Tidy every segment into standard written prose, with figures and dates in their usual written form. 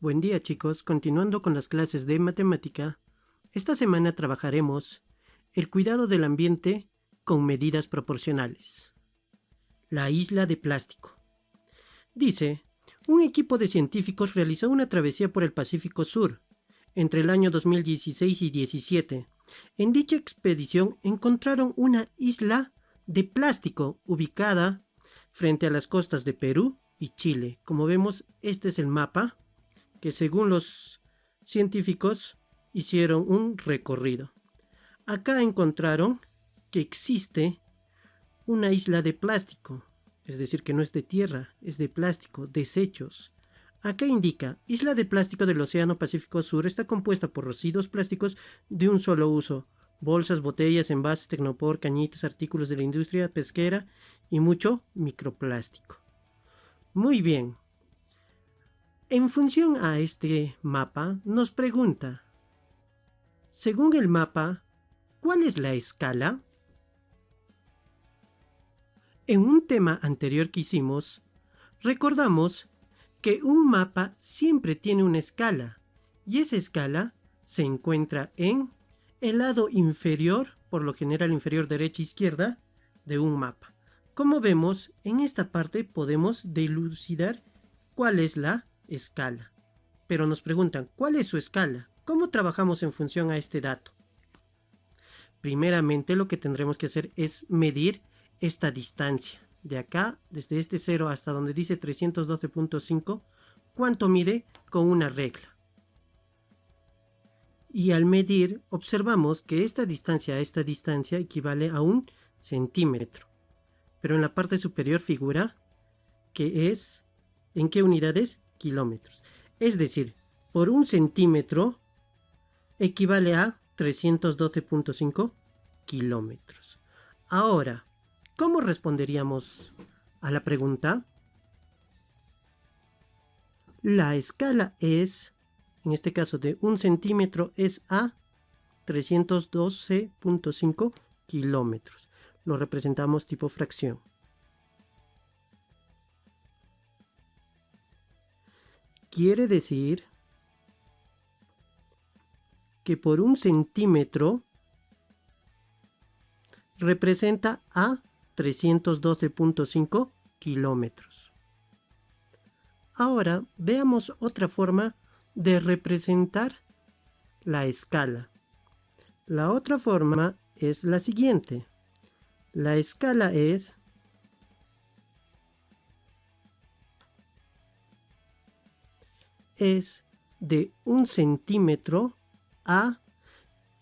Buen día chicos, continuando con las clases de matemática, esta semana trabajaremos el cuidado del ambiente con medidas proporcionales. La isla de plástico. Dice, un equipo de científicos realizó una travesía por el Pacífico Sur entre el año 2016 y 17. En dicha expedición encontraron una isla de plástico ubicada frente a las costas de Perú y Chile. Como vemos, este es el mapa que según los científicos hicieron un recorrido. Acá encontraron que existe una isla de plástico, es decir, que no es de tierra, es de plástico, desechos. Acá indica, isla de plástico del Océano Pacífico Sur está compuesta por residuos plásticos de un solo uso, bolsas, botellas, envases, tecnopor, cañitas, artículos de la industria pesquera y mucho microplástico. Muy bien. En función a este mapa, nos pregunta, según el mapa, ¿cuál es la escala? En un tema anterior que hicimos, recordamos que un mapa siempre tiene una escala, y esa escala se encuentra en el lado inferior, por lo general inferior derecha e izquierda, de un mapa. Como vemos, en esta parte podemos dilucidar cuál es la escala. Pero nos preguntan, ¿cuál es su escala? ¿Cómo trabajamos en función a este dato? Primeramente lo que tendremos que hacer es medir esta distancia. De acá, desde este 0 hasta donde dice 312.5, ¿cuánto mide? Con una regla. Y al medir, observamos que esta distancia a esta distancia equivale a 1 centímetro. Pero en la parte superior figura que es, ¿en qué unidades? Kilómetros. Es decir, por 1 centímetro equivale a 312.5 kilómetros. Ahora, ¿cómo responderíamos a la pregunta? La escala es, en este caso de 1 centímetro, es a 312.5 kilómetros. Lo representamos tipo fracción. Quiere decir que por 1 centímetro representa a 312.5 kilómetros. Ahora veamos otra forma de representar la escala. La otra forma es la siguiente. La escala es de 1 centímetro a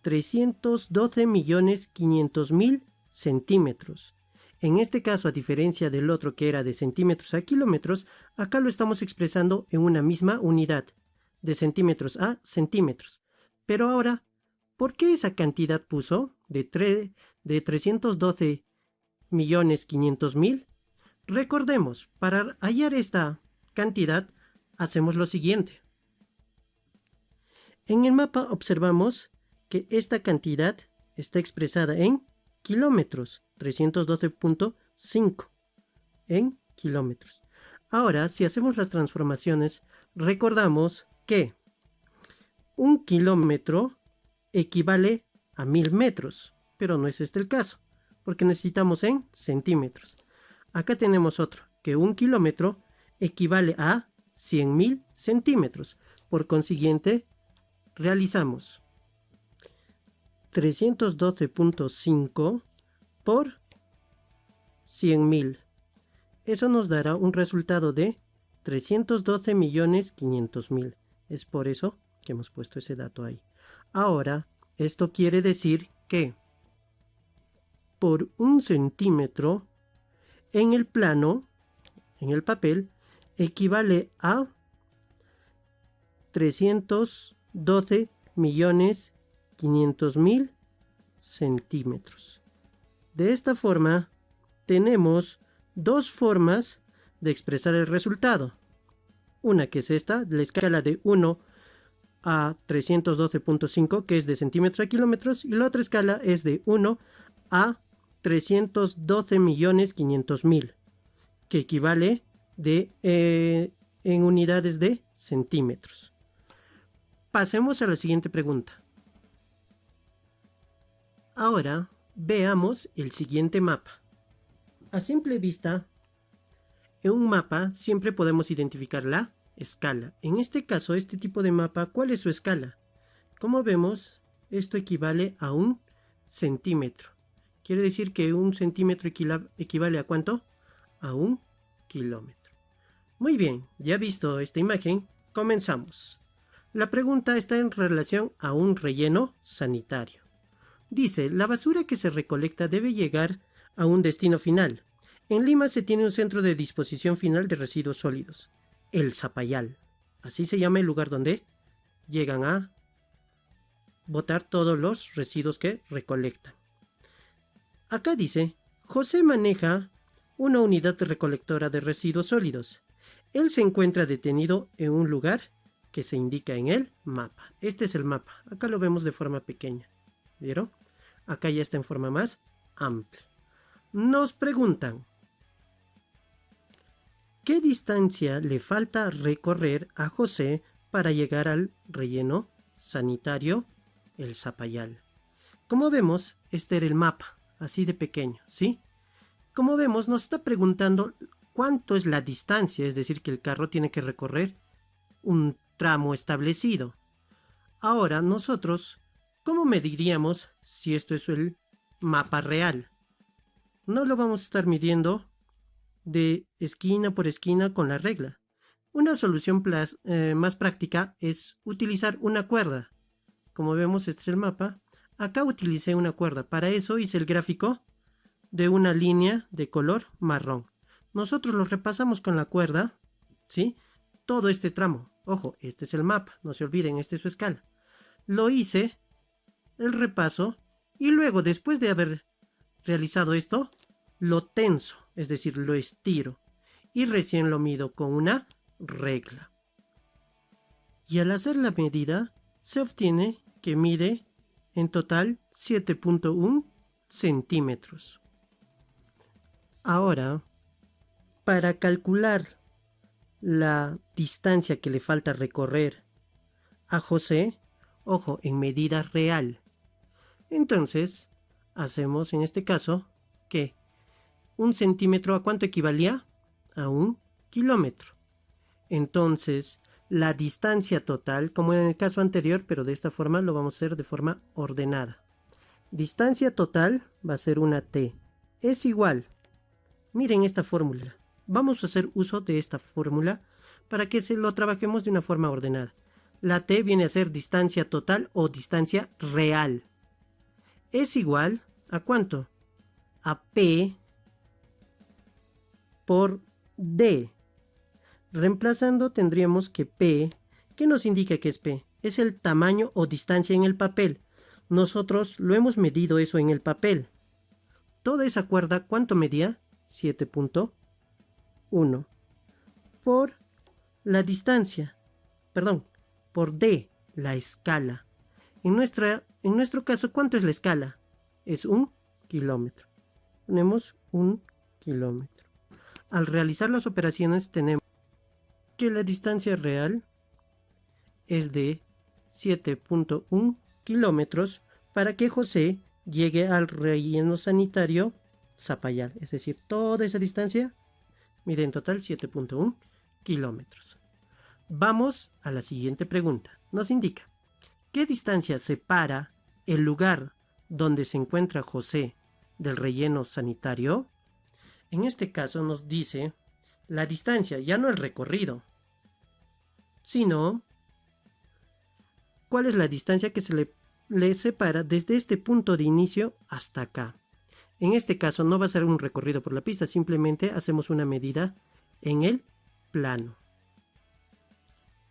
312.500.000 centímetros. En este caso, a diferencia del otro que era de centímetros a kilómetros, acá lo estamos expresando en una misma unidad, de centímetros a centímetros. Pero ahora, ¿por qué esa cantidad puso de 312.500.000? Recordemos, para hallar esta cantidad, hacemos lo siguiente. En el mapa observamos que esta cantidad está expresada en kilómetros, 312.5 en kilómetros. Ahora, si hacemos las transformaciones, recordamos que 1 kilómetro equivale a 1000 metros, pero no es este el caso, porque necesitamos en centímetros. Acá tenemos otro, que 1 kilómetro equivale a 100.000 centímetros. Por consiguiente, realizamos 312.5 por 100.000. Eso nos dará un resultado de 312.500.000. Es por eso que hemos puesto ese dato ahí. Ahora, esto quiere decir que por 1 centímetro en el plano, en el papel, equivale a 312.500.000 centímetros. De esta forma, tenemos dos formas de expresar el resultado. Una que es esta, la escala de 1 a 312.5, que es de centímetros a kilómetros, y la otra escala es de 1 a 312.500.000, que equivale en unidades de centímetros. Pasemos a la siguiente pregunta. Ahora veamos el siguiente mapa. A simple vista, en un mapa siempre podemos identificar la escala. En este caso, este tipo de mapa, ¿cuál es su escala? Como vemos, esto equivale a 1 centímetro. Quiere decir que 1 centímetro equivale a ¿cuánto? A 1 kilómetro. Muy bien, ya visto esta imagen, comenzamos. La pregunta está en relación a un relleno sanitario. Dice, la basura que se recolecta debe llegar a un destino final. En Lima se tiene un centro de disposición final de residuos sólidos, el Zapallar. Así se llama el lugar donde llegan a botar todos los residuos que recolectan. Acá dice, José maneja una unidad recolectora de residuos sólidos. Él se encuentra detenido en un lugar que se indica en el mapa. Este es el mapa. Acá lo vemos de forma pequeña. ¿Vieron? Acá ya está en forma más amplia. Nos preguntan, ¿qué distancia le falta recorrer a José para llegar al relleno sanitario el Zapallar? Como vemos, este era el mapa, así de pequeño, ¿sí? Como vemos, nos está preguntando cuánto es la distancia, es decir, que el carro tiene que recorrer un tramo establecido. Ahora, nosotros, ¿cómo mediríamos si esto es el mapa real? No lo vamos a estar midiendo de esquina por esquina con la regla. Una solución más práctica es utilizar una cuerda. Como vemos, este es el mapa. Acá utilicé una cuerda. Para eso hice el gráfico de una línea de color marrón. Nosotros lo repasamos con la cuerda, ¿sí? Todo este tramo. Ojo, este es el mapa. No se olviden, esta es su escala. Lo hice, el repaso, y luego, después de haber realizado esto, lo tenso, es decir, lo estiro, y recién lo mido con una regla. Y al hacer la medida, se obtiene que mide en total 7.1 centímetros. Ahora, para calcular la distancia que le falta recorrer a José, ojo, en medida real. Entonces, hacemos en este caso que 1 centímetro ¿a cuánto equivalía? A 1 kilómetro. Entonces, la distancia total, como en el caso anterior, pero de esta forma lo vamos a hacer de forma ordenada. Distancia total va a ser una T. Es igual. Miren esta fórmula. Vamos a hacer uso de esta fórmula para que se lo trabajemos de una forma ordenada. La T viene a ser distancia total o distancia real. Es igual ¿a cuánto? A P por D. Reemplazando tendríamos que P, ¿qué nos indica que es P? Es el tamaño o distancia en el papel. Nosotros lo hemos medido eso en el papel. Toda esa cuerda, ¿cuánto medía? 7.1 por la distancia, perdón, por D, la escala. En nuestro caso, ¿cuánto es la escala? Es 1 kilómetro. Ponemos 1 kilómetro. Al realizar las operaciones tenemos que la distancia real es de 7.1 kilómetros para que José llegue al relleno sanitario Zapallar. Es decir, toda esa distancia mide en total 7.1 kilómetros. Vamos a la siguiente pregunta. Nos indica, ¿qué distancia separa el lugar donde se encuentra José del relleno sanitario? En este caso nos dice la distancia, ya no el recorrido, sino cuál es la distancia que se le separa desde este punto de inicio hasta acá. En este caso no va a ser un recorrido por la pista, simplemente hacemos una medida en el plano.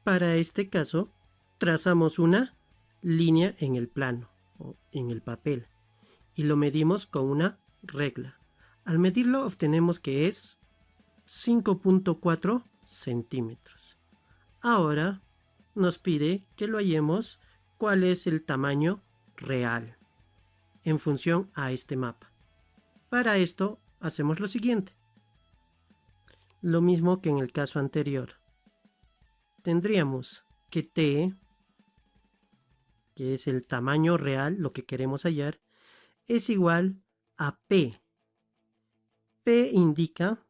Para este caso, trazamos una línea en el plano o en el papel y lo medimos con una regla. Al medirlo obtenemos que es 5.4 centímetros. Ahora nos pide que lo hallemos cuál es el tamaño real en función a este mapa. Para esto hacemos lo siguiente. Lo mismo que en el caso anterior. tendríamos que T, que es el tamaño real, lo que queremos hallar, es igual a P. P indica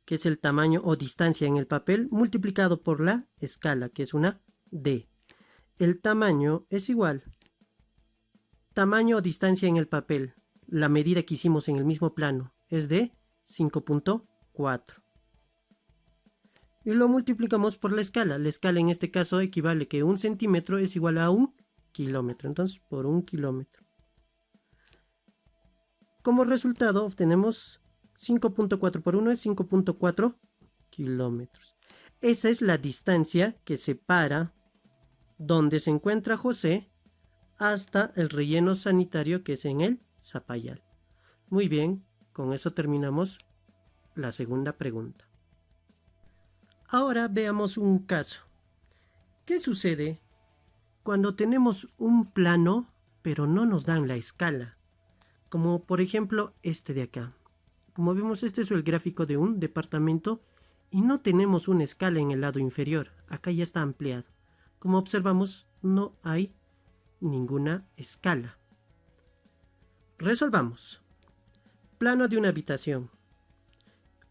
que es el tamaño o distancia en el papel multiplicado por la escala, que es una D. El tamaño es igual. Tamaño o distancia en el papel, la medida que hicimos en el mismo plano, es de 5.4. Y lo multiplicamos por la escala. La escala en este caso equivale que 1 centímetro es igual a 1 kilómetro. Entonces, por 1 kilómetro. Como resultado, obtenemos 5.4 por 1 es 5.4 kilómetros. Esa es la distancia que separa donde se encuentra José hasta el relleno sanitario que es en el Zapallar. Muy bien, con eso terminamos la segunda pregunta. Ahora veamos un caso. ¿Qué sucede cuando tenemos un plano pero no nos dan la escala? Como por ejemplo este de acá. Como vemos, este es el gráfico de un departamento y no tenemos una escala en el lado inferior. Acá ya está ampliado. Como observamos, no hay ninguna escala. Resolvamos. Plano de una habitación.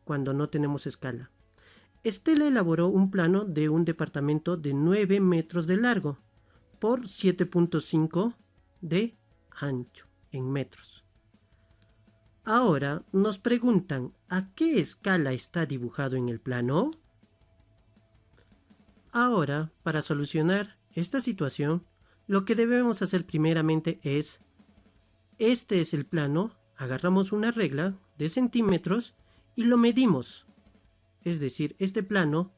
Cuando no tenemos escala. Estela elaboró un plano de un departamento de 9 metros de largo por 7.5 de ancho en metros. Ahora nos preguntan ¿a qué escala está dibujado en el plano? Ahora, para solucionar esta situación, lo que debemos hacer primeramente es, este es el plano, agarramos una regla de centímetros y lo medimos. Es decir, este plano,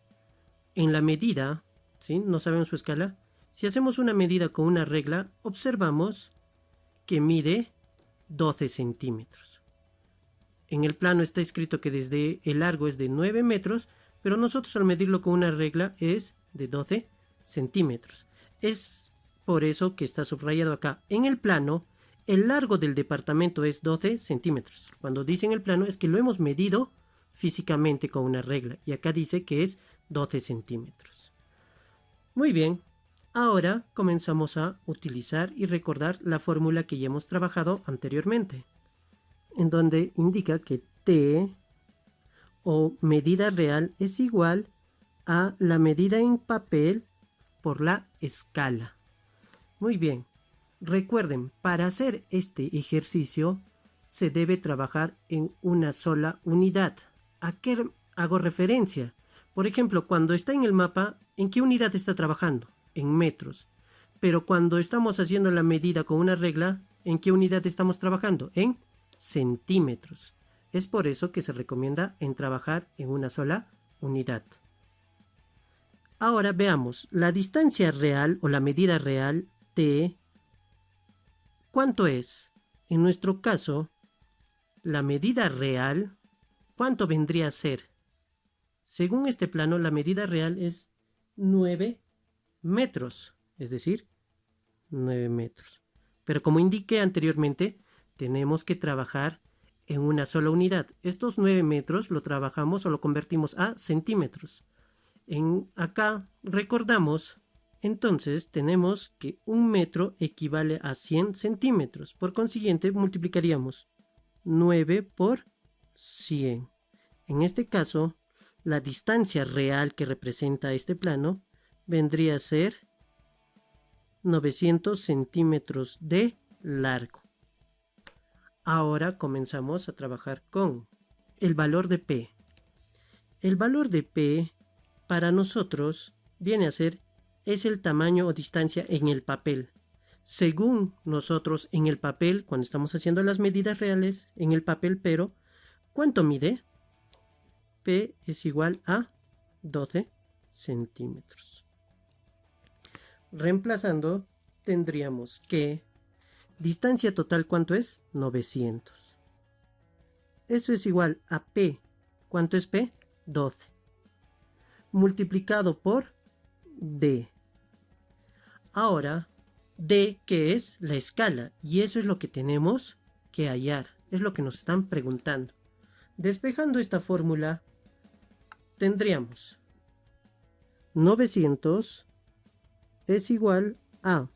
en la medida, ¿sí? No sabemos su escala. Si hacemos una medida con una regla, observamos que mide 12 centímetros. En el plano está escrito que desde el largo es de 9 metros, pero nosotros al medirlo con una regla es de 12 centímetros. Es por eso que está subrayado acá. En el plano, el largo del departamento es 12 centímetros. Cuando dice en el plano es que lo hemos medido físicamente con una regla. Y acá dice que es 12 centímetros. Muy bien. Ahora comenzamos a utilizar y recordar la fórmula que ya hemos trabajado anteriormente, en donde indica que T o medida real es igual a la medida en papel por la escala. Muy bien. Recuerden, para hacer este ejercicio se debe trabajar en una sola unidad. ¿A qué hago referencia? Por ejemplo, cuando está en el mapa, ¿en qué unidad está trabajando? En metros. Pero cuando estamos haciendo la medida con una regla, ¿en qué unidad estamos trabajando? En centímetros. Es por eso que se recomienda en trabajar en una sola unidad. Ahora veamos, la distancia real o la medida real T, ¿cuánto es? En nuestro caso, la medida real, ¿cuánto vendría a ser? Según este plano, la medida real es 9 metros, es decir, 9 metros. Pero como indiqué anteriormente, tenemos que trabajar en una sola unidad. Estos 9 metros lo trabajamos o lo convertimos a centímetros. Acá recordamos, entonces tenemos que un metro equivale a 100 centímetros. Por consiguiente, multiplicaríamos 9 por 100. En este caso, la distancia real que representa este plano vendría a ser 900 centímetros de largo. Ahora comenzamos a trabajar con el valor de P. El valor de P para nosotros viene a ser es el tamaño o distancia en el papel. Según nosotros en el papel, cuando estamos haciendo las medidas reales en el papel, pero ¿cuánto mide? P es igual a 12 centímetros. Reemplazando, tendríamos que distancia total, ¿cuánto es? 900. Eso es igual a P. ¿Cuánto es P? 12. Multiplicado por D. Ahora, D, ¿qué es? La escala. Y eso es lo que tenemos que hallar. Es lo que nos están preguntando. Despejando esta fórmula, tendríamos 900 es igual a...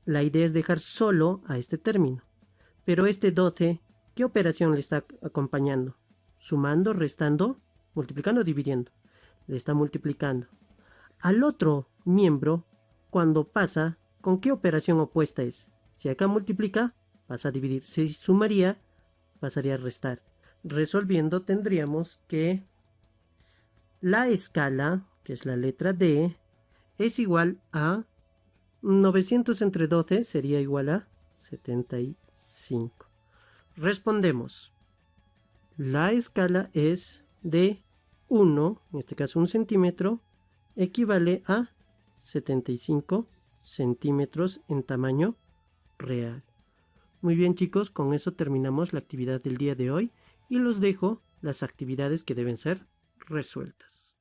La idea es dejar solo a este término. Pero este 12, ¿qué operación le está acompañando? Sumando, restando, multiplicando o dividiendo. Le está multiplicando. Al otro miembro, cuando pasa, ¿con qué operación opuesta es? Si acá multiplica, pasa a dividir. Si sumaría, pasaría a restar. Resolviendo tendríamos que la escala, que es la letra D, es igual a 900 entre 12 sería igual a 75. Respondemos. La escala es de 1, en este caso 1 centímetro, equivale a 75 centímetros en tamaño real. Muy bien chicos, con eso terminamos la actividad del día de hoy y los dejo las actividades que deben ser resueltas.